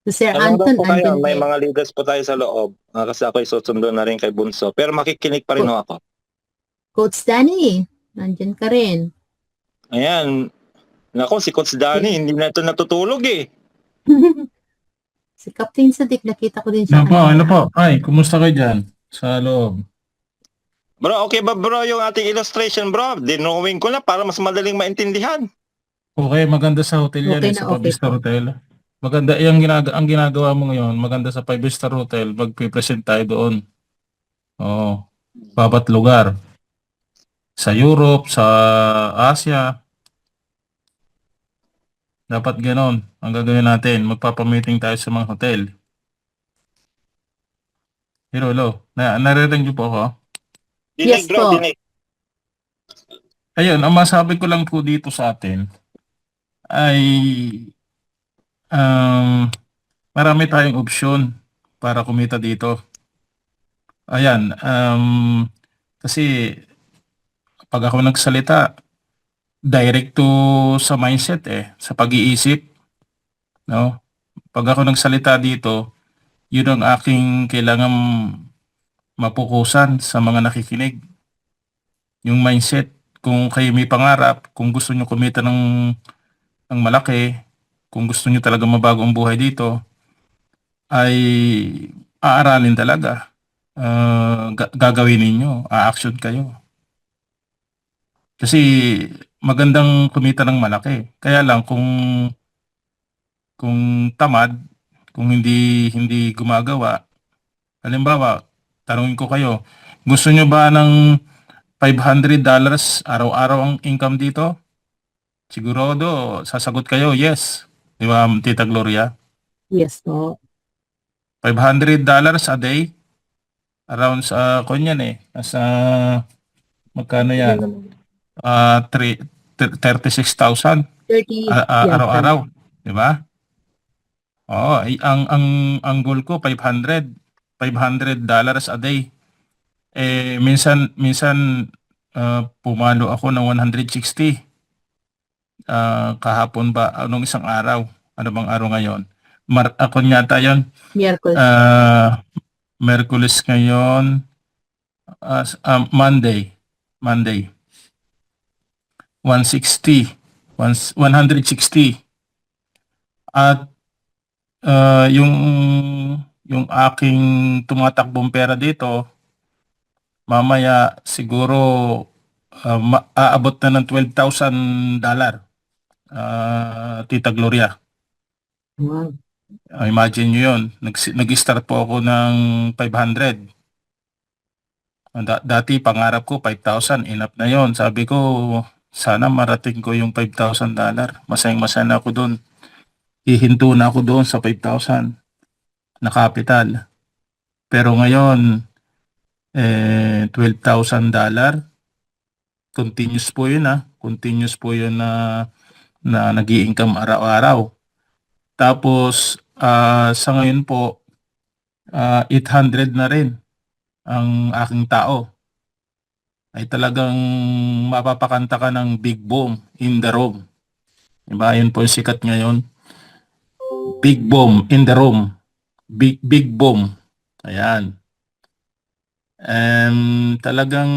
So, Sir Ano daw Anton, po kayo? andyan May din. mga leaders po tayo sa loob. Kasi ako'y susundo na rin kay Bunso. Pero makikinig pa rin Co- ako. Coach Danny, nandyan ka rin. Ayan. Nako, si Coach Danny, hindi na ito natutulog eh. Si Captain Sadik, nakita ko din siya Ano po, kanina. ano po? Ay, kumusta kayo dyan sa loob? Bro, okay ba bro yung ating illustration bro? Dinrawing ko na para mas madaling maintindihan. Okay, maganda sa hotel yan Okay sa na, okay 5-star po. hotel. Maganda, ang ginagawa mo ngayon, maganda sa 5-star hotel, magpipresent tayo doon. Oo, babat lugar. Sa Europe, sa Asia, dapat ganon. Ang gagawin natin, magpapamiting tayo sa mga hotel. Hello. Naririnig niyo po ako? Dinig Yes bro, po. dinig. Ayun, ang masabi ko lang po dito sa atin ay um, marami tayong opsyon para kumita dito. Ayan, kasi pag ako nagsalita, direct to sa mindset sa pag-iisip, no? Pag ako nagsalita dito, yun ang aking kailangan mapukusan sa mga nakikinig. Yung mindset, kung kayo may pangarap, kung gusto nyo kumita ng malaki, kung gusto nyo talaga mabago ang buhay dito, ay aaralin talaga. Gagawin ninyo, a-action kayo. Kasi magandang kumita ng malaki. Kaya lang kung tamad, kung hindi gumagawa, halimbawa, tanungin ko kayo, gusto nyo ba ng $500 araw-araw ang income dito? Sigurado, sasagot kayo, yes. Di ba, Tita Gloria? Yes po. $500 a day? Around sa, kunyan nasa, magkano yan? 36,000 30, yeah, araw-araw, di ba? Oo, ang goal ko $500 a day. Minsan pumalo ako ng 160. Kahapon ba anong isang araw? Ano bang araw ngayon? Ako yata 'yon. Miyerkules. Merkulis ngayon, Monday. 160. 160. At yung aking tumatakbong pera dito, mamaya siguro aabot na ng $12,000. Tita Gloria. Wow. Imagine nyo yun. Nag-start po ako ng 500. Dati pangarap ko 5,000. Enough na yon. Sabi ko, sana marating ko yung $5,000. Masayang-masaya na ako doon. Hihinto na ako doon sa 5,000 na capital. Pero ngayon, $12,000. Continuous po yun Continuous po yun na nag-i-income araw-araw. Tapos sa ngayon po 800 na rin ang aking tao. Ay talagang mapapakanta ka ng Big Boom in the Room. Diba? Yun po yung sikat ngayon. Big Boom in the Room. Big Boom. Ayan. Talagang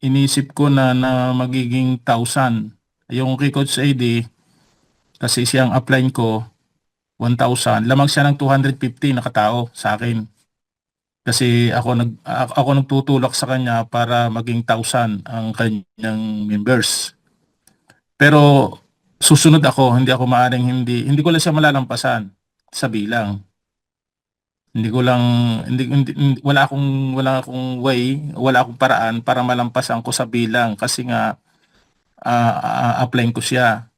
inisip ko na magiging 1,000. Yung kay Coach AD, kasi siyang upline ko, 1,000. Lamang siya ng 250 na katao sa akin. Kasi ako nagtutulak sa kanya para maging 1,000 ang kanyang members. Pero susunod ako, hindi ko lang siya malalampasan sa bilang. Wala akong way, wala akong paraan para malampasan ko sa bilang kasi nga apply ko siya.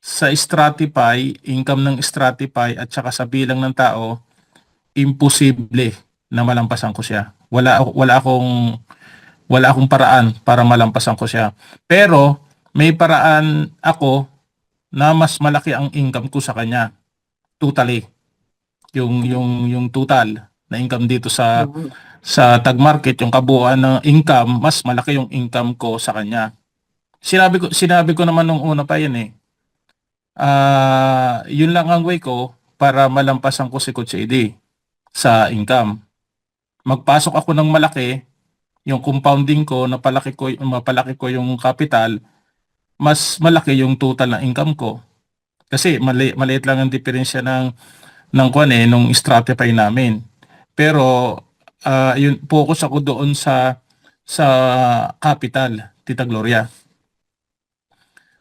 Sa Stratify, income ng Stratify at saka sa bilang ng tao, imposible na malampasan ko siya. Wala akong paraan para malampasan ko siya. Pero may paraan ako na mas malaki ang income ko sa kanya. Totally. Yung total na income dito sa tag market, yung kabuuan ng income, mas malaki yung income ko sa kanya. Sinabi ko naman nung una pa yun yun lang ang way ko para malampasan ko si Coach AD sa income. Magpasok ako ng malaki, yung compounding ko, mapalaki ko yung capital, mas malaki yung total na income ko. Kasi maliit lang ang diferensya nung Stratify namin. Pero yun, focus ako doon sa capital, Tita Gloria.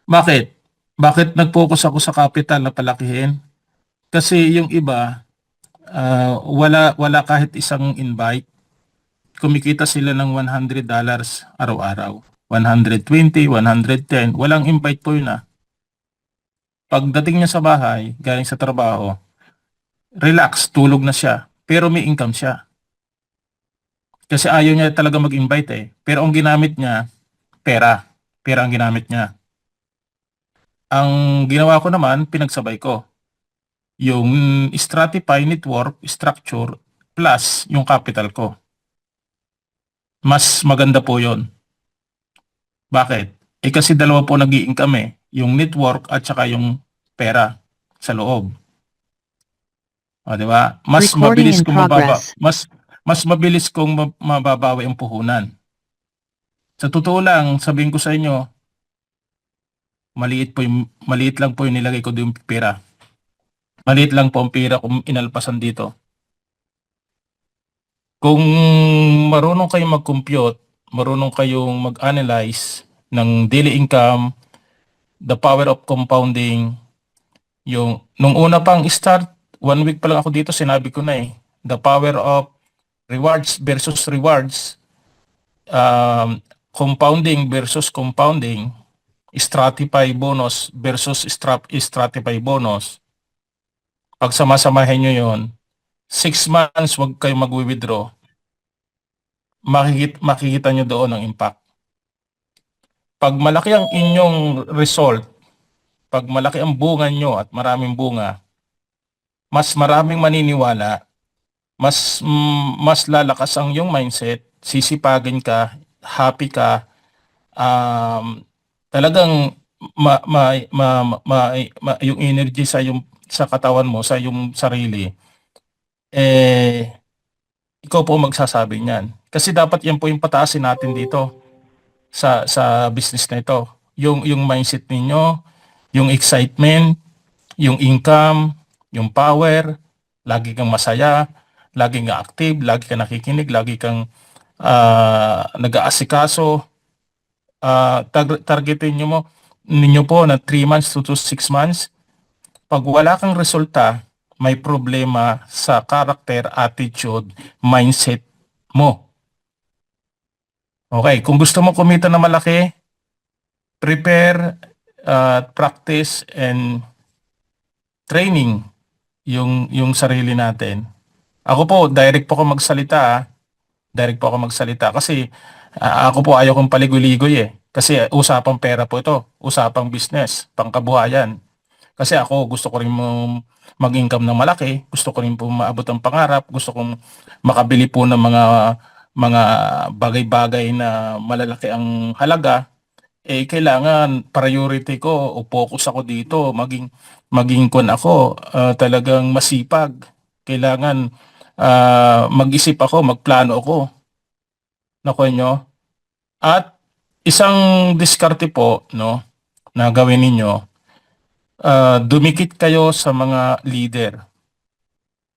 Bakit? Bakit nag-focus ako sa capital na palakihin? Kasi yung iba, wala kahit isang invite. Kumikita sila ng $100 araw-araw. 120, 110, walang invite po yun ah. Pagdating niya sa bahay, galing sa trabaho, relax, tulog na siya, pero may income siya. Kasi ayaw niya talaga mag-invite eh. Pero ang ginamit niya, pera. Pera ang ginamit niya. Ang ginawa ko naman, pinagsabay ko. Yung Stratify network structure plus yung capital ko. Mas maganda po yon. Bakit? Kasi dalawa po nag-i-income eh. Yung network at saka yung pera sa loob. O, di ba? Mas Recording mabilis in kong progress. mas mabilis kong mababawi ang puhunan. Sa totoo lang, sabihin ko sa inyo, maliit lang po yung nilagay ko doon pera. Maliit lang po ang pera kung inalpasan dito. Kung marunong kayong mag-compute, marunong kayong mag-analyze ng daily income, the power of compounding, nung una pang start, 1 week pa lang ako dito, sinabi ko na eh, the power of rewards versus rewards, compounding versus compounding, stratify bonus versus stratify bonus. Pag samasamahin nyo yon, 6 months wag kayo mag-withdraw, makikita nyo doon ang impact. Pag malaki ang inyong result, pag malaki ang bunga nyo at maraming bunga, mas maraming maniniwala, mas lalakas ang iyong mindset, sisipagin ka, happy ka, talagang yung energy sa katawan mo, sa yung sarili, ikaw po magsasabi niyan. Kasi dapat yan po yung pataasin natin dito sa business na ito. Yung mindset ninyo, yung excitement, yung income, yung power, lagi kang masaya, lagi kang active, lagi kang nakikinig, lagi kang nag-aasikaso. Targetin ninyo po na 3 months to 6 months. Pag wala kang resulta, may problema sa character, attitude, mindset mo. Okay, kung gusto mo kumita na malaki, prepare, practice, and training yung sarili natin. Ako po, direct po ako magsalita. Direct po ako magsalita kasi ako po ayaw kong paligoy-ligoy eh. Kasi usapang pera po ito, usapang business, pangkabuhayan. Kasi ako gusto ko rin mag-income ng malaki, gusto ko rin po maabot ang pangarap, gusto kong makabili po ng mga bagay-bagay na malalaki ang halaga. Kailangan priority ko o focus ako dito, maging ako, talagang masipag. Kailangan mag-isip ako, magplano ako. Nakuha nyo? At isang diskarte po, no, na gawin ninyo, dumikit kayo sa mga leader.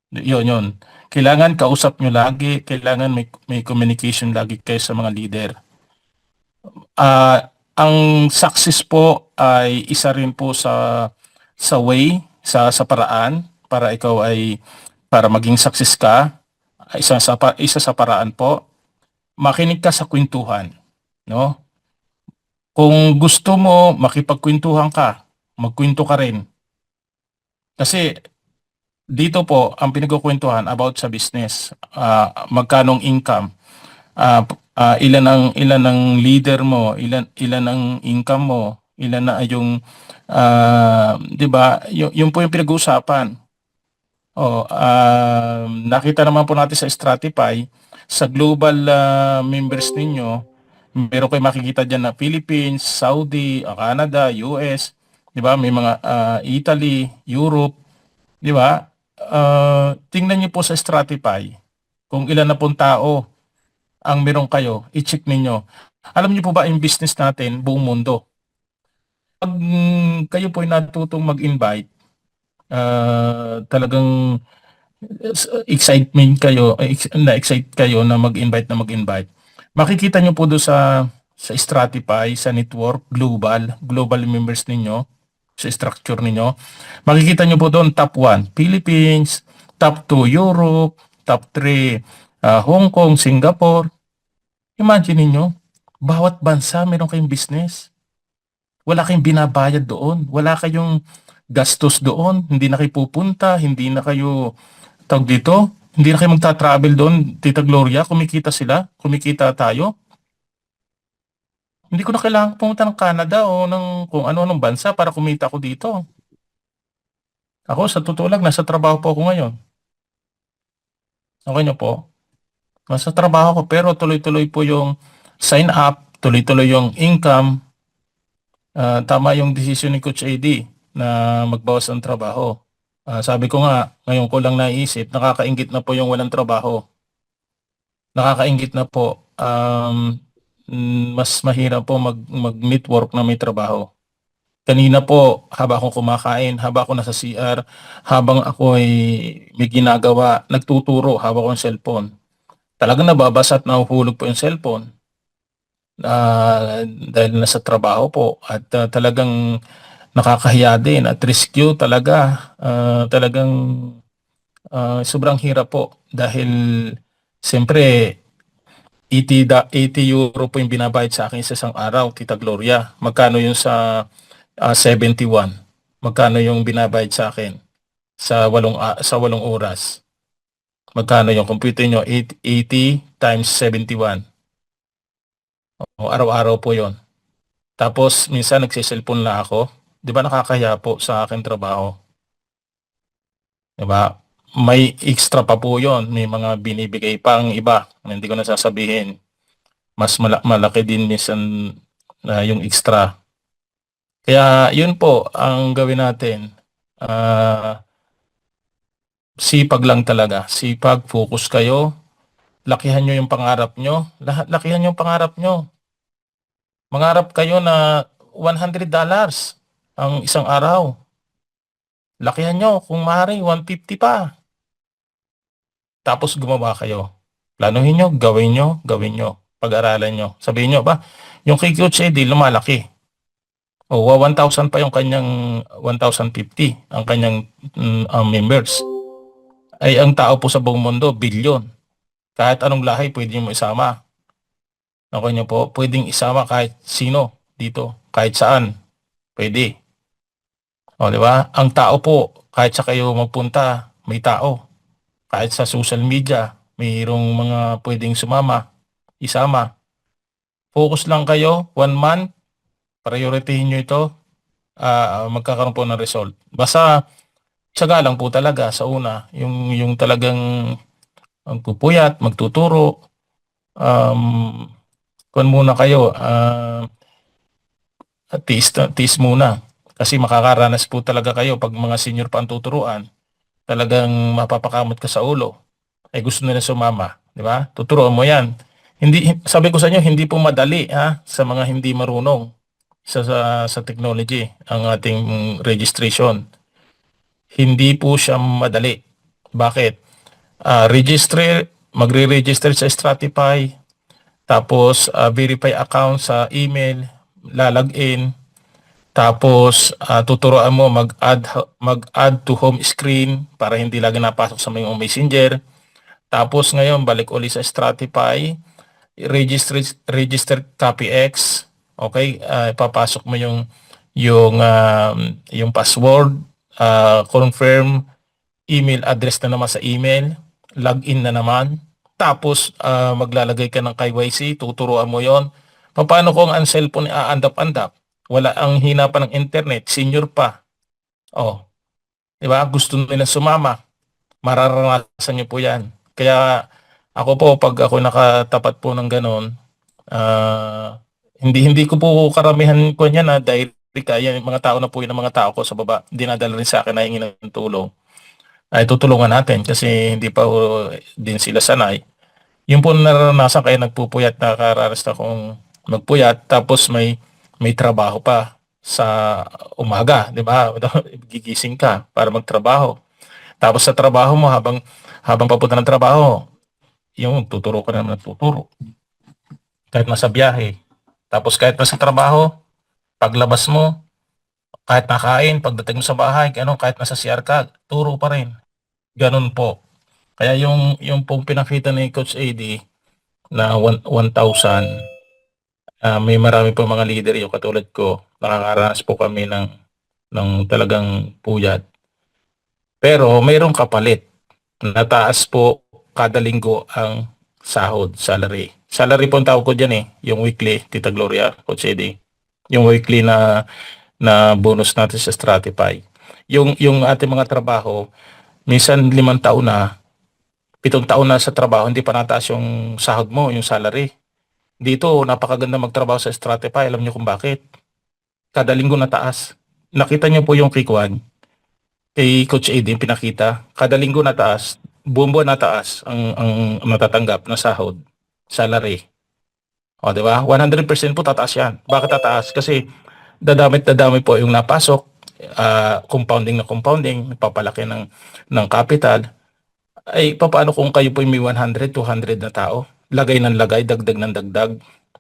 Yun. Kailangan kausap nyo lagi, kailangan may communication lagi kayo sa mga leader. Ang success po ay isa rin po sa way, sa paraan para ikaw para maging success ka. Isa sa paraan po, makinig ka sa kwentuhan, no? Kung gusto mo makipagkwentuhan ka, magkwento ka rin. Kasi dito po ang pinagkukwentuhan about sa business, magkanong income, ilan ang leader mo, ilan ang income mo, ilan na yung 'di ba? Yung po yung pinag-uusapan. Nakita naman po natin sa Stratify, sa global members ninyo, meron kayo makikita diyan na Philippines, Saudi, Canada, US, 'di ba? May mga Italy, Europe, 'di ba? tingnan niyo po sa Stratify kung ilan na pong tao ang meron kayo, i-check ninyo. Alam niyo po ba yung business natin, buong mundo? Pag kayo po ay natutong mag-invite, talagang na-excite kayo na mag-invite. Makikita niyo po doon sa Stratify, sa network, global members ninyo, sa structure ninyo. Makikita niyo po doon top 1, Philippines, top 2, Europe, top 3, Hong Kong, Singapore. Imagine niyo, bawat bansa meron kayong business. Wala kayong binabayad doon. Wala kayong gastos doon. Hindi na kayo pupunta. Hindi na kayo, tawag dito, hindi na kayo magta-travel doon. Tita Gloria, kumikita sila. Kumikita tayo. Hindi ko na kailangan pumunta ng Canada o ng kung ano-anong bansa para kumita ako dito. Ako, sa totoo lang, nasa trabaho po ako ngayon. Okay niyo po? Nasa trabaho ko pero tuloy-tuloy po yung sign up, tuloy-tuloy yung income. Tama yung desisyon ni Coach AD na magbawas ng trabaho. Sabi ko nga, ngayon ko lang naisip, nakakainggit na po yung walang trabaho. Nakakainggit na po. Mas mahirap po mag-network na may trabaho. Kanina po, habang ako kumakain, habang ako nasa CR, habang ako ay may ginagawa, nagtuturo habang ako ng cellphone. Talagang nababasa at nahuhulog po yung cellphone. Dahil nasa trabaho po at talagang nakakahiya din at rescue talaga. Talagang sobrang hirap po dahil siyempre 80 euro po yung binabayad sa akin sa isang araw, Tita Gloria. Magkano yung sa 71? Magkano yung binabayad sa akin sa 8 oras? Magkano yung computer nyo? 80 times 71. O, araw-araw po yon. Tapos minsan nagsiselfon na ako. Di ba nakakahiya po sa aking trabaho? Di ba? May extra pa po yon. May mga binibigay pang iba. Hindi ko na sasabihin. Mas malaki din minsan yung extra. Kaya yun po ang gawin natin. Sipag lang talaga. Sipag, focus kayo. Lakihan nyo yung pangarap nyo. Lakihan nyo yung pangarap nyo. Mangarap kayo na $100 ang isang araw. Lakihan nyo kung maaari 150 pa. Tapos gumawa kayo. Planuhin nyo, gawin nyo. Pag-aralan nyo. Sabihin nyo ba, yung kay Coach Eddie lumalaki. O 1,000 pa yung kanyang 1,050 ang kanyang members. Ay ang tao po sa buong mundo, bilyon. Kahit anong lahi pwede nyo isama. Okay nyo po, pwedeng isama kahit sino dito, kahit saan. Pwede. O, di ba? Ang tao po, kahit sa kayo magpunta, may tao. Kahit sa social media, mayroong mga pwedeng isama. Focus lang kayo, 1 month, prioritihin nyo ito, magkakaroon po ng result. Basta, tiyaga lang po talaga sa una, yung talagang magpupuyat, magtuturo, kung muna kayo, tiis muna. Kasi makakaranas po talaga kayo pag mga senior pa ang tuturuan. Talagang mapapakamot ka sa ulo. Ay gusto nila sumama, di ba? Tuturuan mo yan. Sabi ko sa inyo, hindi po madali sa mga hindi marunong sa technology ang ating registration. Hindi po siya madali. Bakit? Magre-register sa Stratify, tapos verify account sa email, lalagin, tapos tuturuan mo mag-add to home screen para hindi lagi napasok sa mga messenger. Tapos ngayon balik uli sa Stratify, register CopyX. Okay, ipapasok mo yung password, confirm email address na naman sa email, login na naman. Tapos maglalagay ka ng KYC, tuturuan mo 'yon. Paano kung ang cellphone aandap-andap? Wala, ang hina pa ng internet, senior pa. Oh, 'di ba? Gusto nila sumama. Mararanasan niyo po 'yan. Kaya ako po pag ako nakatapat po ng ganon, hindi ko po karamihan ko niyan na dahil kaya mga tao na po yun ng mga tao ko sa baba, dinadala rin sa akin na hingin ng tulong. ay tutulungan natin kasi hindi pa din sila sanay. Yung po naranasan kayo nagpupuyat, nakakaranas na akong magpuyat tapos may trabaho pa sa umaga, di ba? Gigising ka para magtrabaho. Tapos sa trabaho mo habang papunta ng trabaho, yung tuturo ka naman ng tuturo. Kahit nasa biyahe. Tapos kahit nasa trabaho, paglabas mo, kahit nakain, pagdating mo sa bahay, kahit nasa CR ka, turo pa rin. Ganun po. Kaya yung pong pinakita ni Coach AD na 1,000, may marami po mga leader yung katulad ko. Nakakaranas po kami ng talagang puyat. Pero mayroong kapalit. Nataas po kada linggo ang sahod, salary. Salary po ang tawag ko dyan yung weekly, Tita Gloria, Coach AD. Yung weekly na bonus natin sa Stratify. Yung ating mga trabaho, minsan 5 taon na, 7 taon na sa trabaho, hindi pa nataas yung sahod mo, yung salary. Dito, napakaganda magtrabaho sa Stratify. Alam niyo kung bakit? Kada linggo nataas. Nakita niyo po yung kikwan kay Coach AD, pinakita. Kada linggo nataas, buong buwan nataas ang natatanggap na sahod, salary. O, di ba? 100% po tataas yan. Bakit tataas? Kasi dadamit po yung napasok, compounding na compounding, papalaki ng capital. Ay, paano kung kayo po may 100, 200 na tao? Lagay ng lagay, dagdag ng dagdag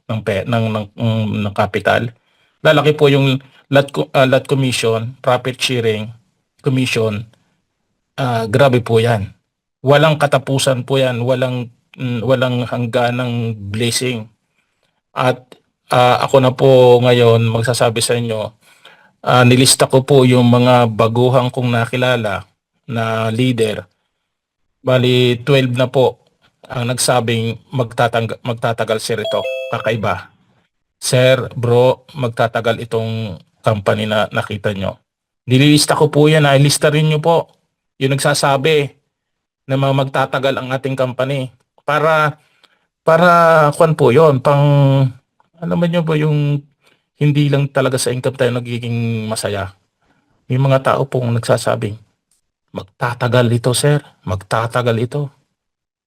ng capital. Lalaki po yung lot commission, profit sharing, commission. Grabe po yan. Walang katapusan po yan. Walang hangganang blessing. At ako na po ngayon magsasabi sa inyo, nilista ko po yung mga baguhang kong nakilala na leader. Bali 12 na po ang nagsabing magtatagal sir ito. Kakaiba. Sir, bro, magtatagal itong company na nakita nyo. Nililista ko po yan. Ilista rin nyo po yung nagsasabi na magtatagal ang ating company. Para kwan po yon alam mo nyo po yung hindi lang talaga sa income tayo nagiging masaya. May mga tao pong nagsasabing, magtatagal ito sir, magtatagal ito.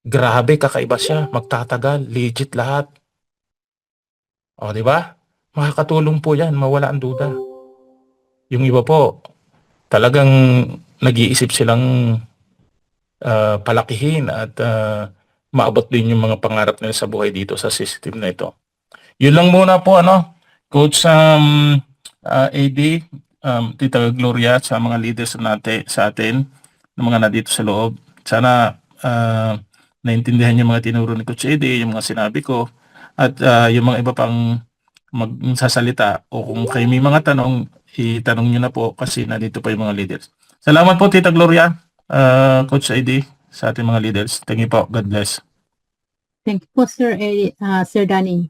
Grabe, kakaiba siya, magtatagal, legit lahat. O, di ba? Makakatulong po yan, mawala ang duda. Yung iba po, talagang nag-iisip silang palakihin at maabot din yung mga pangarap nila sa buhay dito sa system na ito. Yun lang muna po, Coach AD, Tita Gloria, sa mga leaders natin sa atin, ng mga nandito sa loob. Sana naintindihan yung mga tinuro ni Coach AD, yung mga sinabi ko, at yung mga iba pang magsasalita o kung kayo may mga tanong, itanong nyo na po kasi nandito pa yung mga leaders. Salamat po, Tita Gloria, Coach AD, sa ating mga leaders. Thank you po. God bless. Thank you po, Sir Danny.